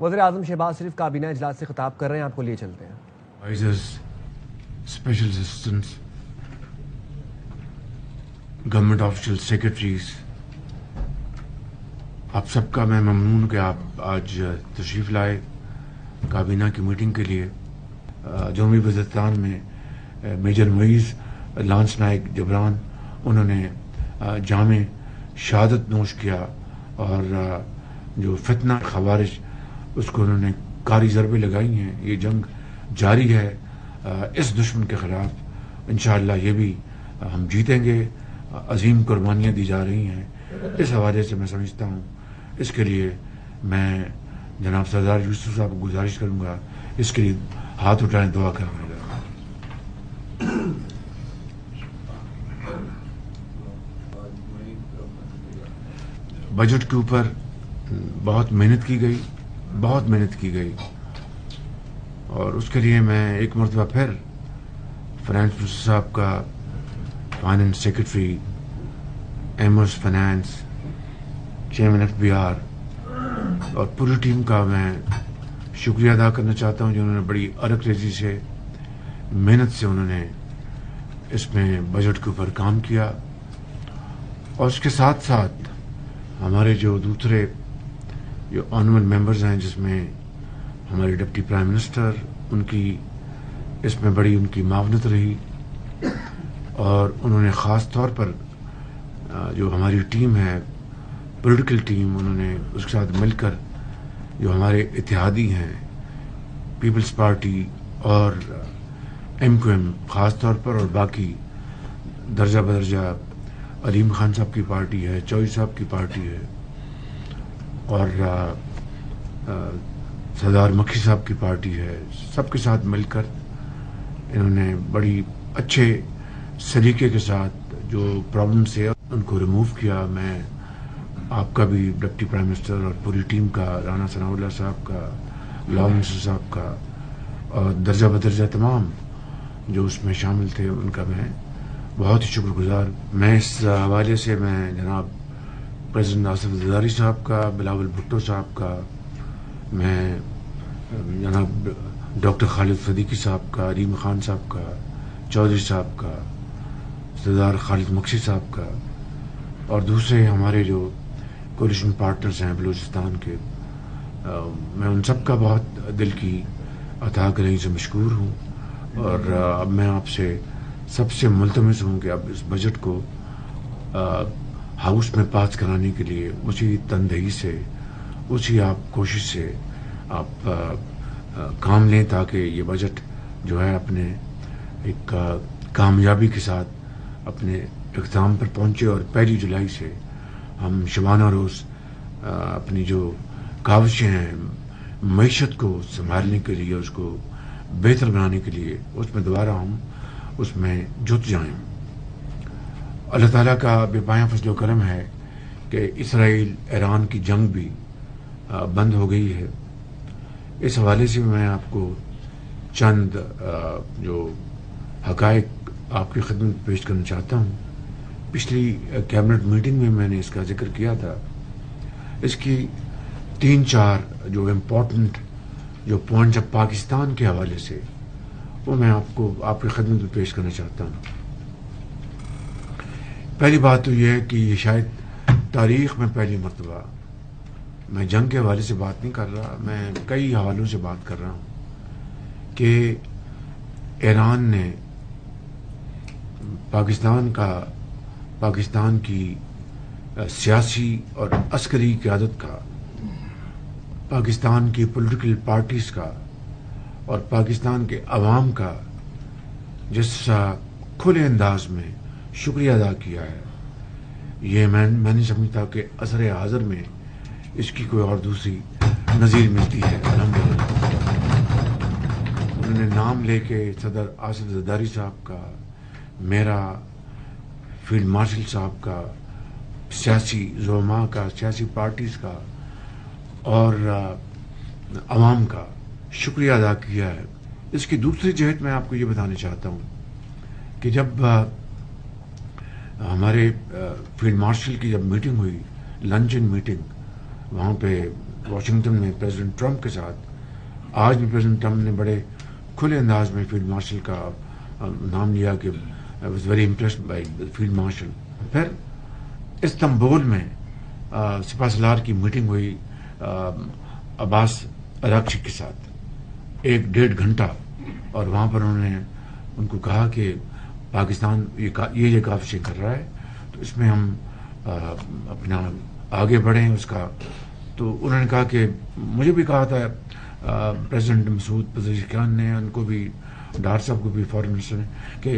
وزیر اعظم شہباز شریف کابینہ اجلاس سے خطاب کر رہے ہیں، آپ کو لیے چلتے ہیں۔ Advisers, special assistants, government official, secretaries, آپ سب کا میں ممنون ہوں کہ آپ آج تشریف لائے کابینہ کی میٹنگ کے لیے۔ جنوبی وزیرستان میں میجر معیز لانس نائک جبران انہوں نے جامع شہادت نوش کیا، اور جو فتنہ خوارج اس کو انہوں نے کاری ضربیں لگائی ہیں۔ یہ جنگ جاری ہے اس دشمن کے خلاف، انشاءاللہ یہ بھی ہم جیتیں گے۔ عظیم قربانیاں دی جا رہی ہیں، اس حوالے سے میں سمجھتا ہوں اس کے لیے میں جناب سردار یوسف صاحب کو گزارش کروں گا اس کے لیے ہاتھ اٹھائیں، دعا کریں۔ بجٹ کے اوپر بہت محنت کی گئی اور اس کے لیے میں ایک مرتبہ پھر فائنانس منسٹر صاحب کا، فائنانس سیکرٹری، ایمرس finance, chairman F B R اور پوری ٹیم کا میں شکریہ ادا کرنا چاہتا ہوں، جنہوں نے بڑی ارک ریزی سے، محنت سے انہوں نے اس میں بجٹ کے اوپر کام کیا۔ اور اس کے ساتھ ساتھ ہمارے جو دوسرے جو آنریبل ممبرز ہیں، جس میں ہمارے ڈپٹی پرائم منسٹر، ان کی اس میں بڑی ان کی معاونت رہی، اور انہوں نے خاص طور پر جو ہماری ٹیم ہے، پولیٹیکل ٹیم، انہوں نے اس کے ساتھ مل کر جو ہمارے اتحادی ہیں، پیپلز پارٹی اور ایم کیو ایم خاص طور پر، اور باقی درجہ بدرجہ علیم خان صاحب کی پارٹی ہے، چوئی صاحب کی پارٹی ہے، اور سردار مکھی صاحب کی پارٹی ہے، سب کے ساتھ مل کر انہوں نے بڑی اچھے سلیقے کے ساتھ جو پرابلمس ہے ان کو ریموو کیا۔ میں آپ کا بھی، ڈپٹی پرائم منسٹر اور پوری ٹیم کا، رانا ثناء اللہ صاحب کا، لاء منسٹر صاحب کا، اور درجہ بدرجہ تمام جو اس میں شامل تھے ان کا میں بہت ہی شکر گزار۔ میں اس حوالے سے میں جناب پریزیڈنٹ آصف زرداری صاحب کا، بلاول بھٹو صاحب کا، میں جناب ڈاکٹر خالد صدیقی صاحب کا، علیم خان صاحب کا، چودھری صاحب کا، سردار خالد مکسی صاحب کا، اور دوسرے ہمارے جو کولیشن پارٹنرز ہیں بلوچستان کے، میں ان سب کا بہت دل کی عطا گرہی سے مشکور ہوں۔ اور اب میں آپ سے سب سے ملتمس ہوں کہ اب اس بجٹ کو ہاؤس میں پاس کرانے کے لیے اسی تندہی سے، اسی آپ کوشش سے آپ کام لیں، تاکہ یہ بجٹ جو ہے اپنے ایک کامیابی کے ساتھ اپنے اختتام پر پہنچے، اور 1 جولائی سے ہم شبانہ روز اپنی جو کاوشیں ہیں معیشت کو سنبھالنے کے لیے، اس کو بہتر بنانے کے لیے، اس میں دوبارہ ہم اس میں جت جائیں۔ اللہ تعالیٰ کا بے پایاں فضل و کرم ہے کہ اسرائیل ایران کی جنگ بھی بند ہو گئی ہے۔ اس حوالے سے میں آپ کو چند جو حقائق آپ کی خدمت پیش کرنا چاہتا ہوں۔ پچھلی کیبنٹ میٹنگ میں نے اس کا ذکر کیا تھا۔ اس کی 3-4 جو امپورٹنٹ جو پوائنٹس پاکستان کے حوالے سے، وہ میں آپ کو آپ کی خدمت میں پیش کرنا چاہتا ہوں۔ پہلی بات تو یہ ہے کہ یہ شاید تاریخ میں پہلی مرتبہ، میں جنگ کے حوالے سے بات نہیں کر رہا، میں کئی حوالوں سے بات کر رہا ہوں، کہ ایران نے پاکستان کی سیاسی اور عسکری قیادت کا، پاکستان کی پولیٹیکل پارٹیز کا اور پاکستان کے عوام کا جس کھلے انداز میں شکریہ ادا کیا ہے، یہ میں نہیں سمجھتا کہ عصر حاضر میں اس کی کوئی اور دوسری نظیر ملتی ہے۔ الحمدللہ انہوں نے نام لے کے صدر آصف زرداری صاحب کا، میرا، فیلڈ مارشل صاحب کا، سیاسی زعماء کا، سیاسی پارٹیز کا اور عوام کا شکریہ ادا کیا ہے۔ اس کی دوسری جہت میں آپ کو یہ بتانا چاہتا ہوں کہ جب ہمارے فیلڈ مارشل کی جب میٹنگ ہوئی، لنچن میٹنگ، وہاں پہ واشنگٹن میں प्रेसिडेंट ट्रंप के साथ। आज भी प्रेसिडेंट ट्रंप ने बड़े खुले अंदाज में फील्ड मार्शल का नाम लिया कि I was very impressed by field marshal. फिर इस्तांबुल में सिपाहसालार की मीटिंग हुई अब्बास अराक्ची के साथ 1-1.5 घंटा, और वहाँ पर उन्होंने उनको कहा कि पाकिस्तान ये काविशें कर रहा है, तो इसमें हम अपना आगे बढ़ें उसका। तो उन्होंने कहा कि मुझे भी कहा था प्रेसिडेंट मसूद पज़ेशिकियान ने, उनको भी, डार साहब को भी, फॉरेन मिनिस्टर ने, कि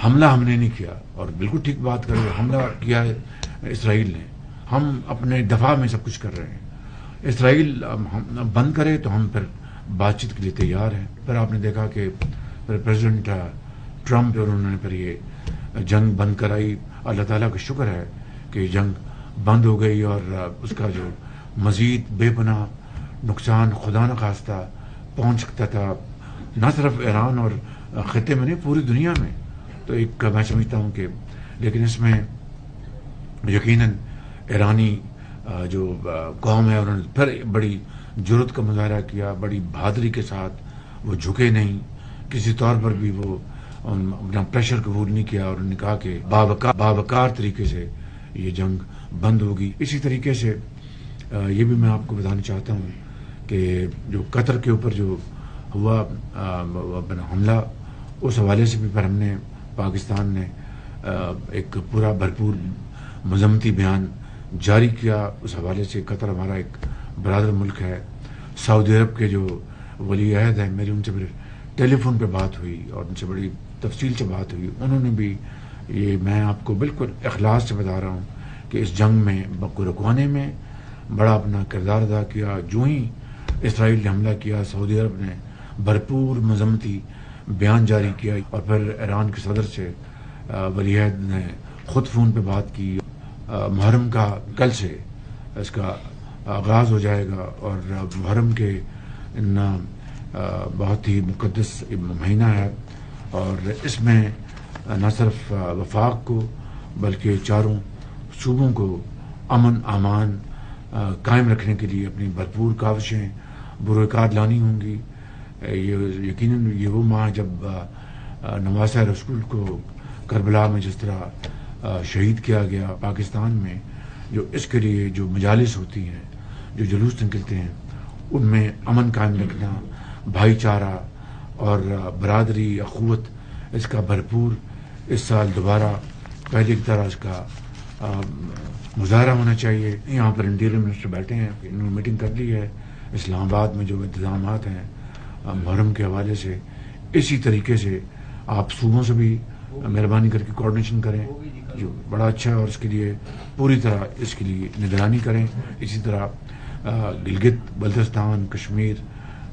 हमला हमने नहीं किया, और बिल्कुल ठीक बात कर रहे हैं, हमला किया है इसराइल ने, हम अपने दफा में सब कुछ कर रहे हैं। इसराइल हम बंद करे तो हम फिर बातचीत के लिए तैयार हैं। फिर आपने देखा कि फिर प्रेसिडेंट ट्रंप और उन्होंने फिर ये जंग बंद कराई। अल्लाह ताला का शुक्र है कि जंग बंद हो गई, और उसका जो मजीद बेपनाह नुकसान खुदा न खास्ता पहुंच सकता था न सिर्फ ईरान और खत्े में नहीं, पूरी दुनिया में, तो एक मैं समझता हूँ कि, लेकिन इसमें यकीनन ईरानी जो कौम है उन्होंने फिर बड़ी जुर्रत का मुजाहरा किया, बड़ी बहादुरी के साथ वो झुके नहीं, किसी तौर पर भी वो अपना प्रेशर कबूल नहीं किया, और उन्होंने कहा कि बावकार तरीके से ये जंग बंद होगी। इसी तरीके से ये भी मैं आपको बताना चाहता हूँ कि जो कतर के ऊपर जो हुआ हमला, उस हवाले से भी पर हमने, पाकिस्तान ने एक पूरा भरपूर मजम्मती बयान जारी किया। उस हवाले से कतर हमारा एक बरादर मुल्क है। सऊदी अरब के जो वली अहद हैं, मेरी उनसे फिर टेलीफोन पे बात हुई और उनसे बड़ी तफसील से बात हुई। उन्होंने भी ये, मैं आपको बिल्कुल इखलास से बता रहा हूँ कि इस जंग में को रुकवाने में बड़ा अपना किरदार अदा किया। जो ही इसराइल ने हमला किया, सऊदी अरब ने भरपूर मजम्मती बयान जारी किया, और फिर ईरान के सदर से वली अहद ने खुद फ़ोन पे बात की। मुहर्रम का कल से इसका आगाज़ हो जाएगा, और मुहर्रम के इन बहुत ही मुक़द्दस महीना है, और इसमें न सिर्फ वफाक को बल्कि चारों सूबों को अमन अमान कायम रखने के लिए अपनी भरपूर काविशें बुरकार लानी होंगी। ये यकीनन ये वो माह जब नवासा रसूल को करबला में जिस तरह शहीद किया गया पाकिस्तान में, जो इसके लिए जो मजालिस होती हैं, जो जुलूस निकलते हैं, उनमें अमन कायम रखना, भाईचारा और बरादरी अखुवत, इसका भरपूर इस साल दोबारा पहले की तरह इसका मुजाहरा होना चाहिए। यहाँ पर इंटीरियर मिनिस्टर बैठे हैं, इन्होंने मीटिंग कर ली है। इस्लामाबाद में जो इंतजाम हैं मुहर्रम के हवाले से, इसी तरीके से आप सूबों से भी मेहरबानी करके कोऑर्डिनेशन करें, जो बड़ा अच्छा है, और इसके लिए पूरी तरह इसके लिए निगरानी करें। इसी तरह गिलगित बल्तिस्तान कश्मीर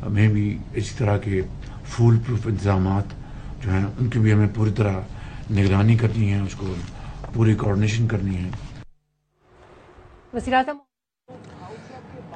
में भी इसी तरह के फूल प्रूफ इंतजामात जो हैं उनकी भी हमें पूरी तरह निगरानी करनी है, उसको पूरी कोऑर्डिनेशन करनी है।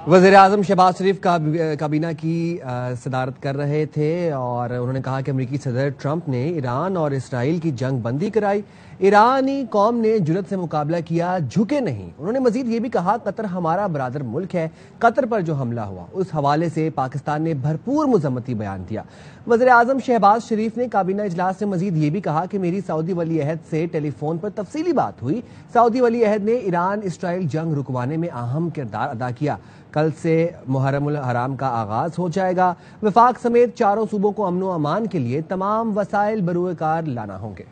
वज़ीर-ए-आज़म शहबाज शरीफ काबीना की सदारत कर रहे थे, और उन्होंने कहा कि अमेरिकी सदर ट्रंप ने ईरान और इसराइल की जंग बंदी कराई, ईरानी कौम ने जुर्रत से मुकाबला किया, झुके नहीं। उन्होंने मजीद ये भी कहा, कतर हमारा बरादर मुल्क है, कतर पर जो हमला हुआ उस हवाले से पाकिस्तान ने भरपूर मजम्मती बयान दिया। वज़ीर-ए-आज़म शहबाज शरीफ ने काबीना इजलास में मजीद ये भी कहा कि मेरी सऊदी वली अहद से टेलीफोन पर तफसीली बात हुई। सऊदी वली अहद ने ईरान इसराइल जंग रुकवाने में अहम किरदार अदा किया। कल से मुहर्रमुल हराम का आगाज हो जाएगा। वफाक समेत चारों सूबों को अमन व अमान के लिए तमाम वसाइल बरूए कार लाना होंगे।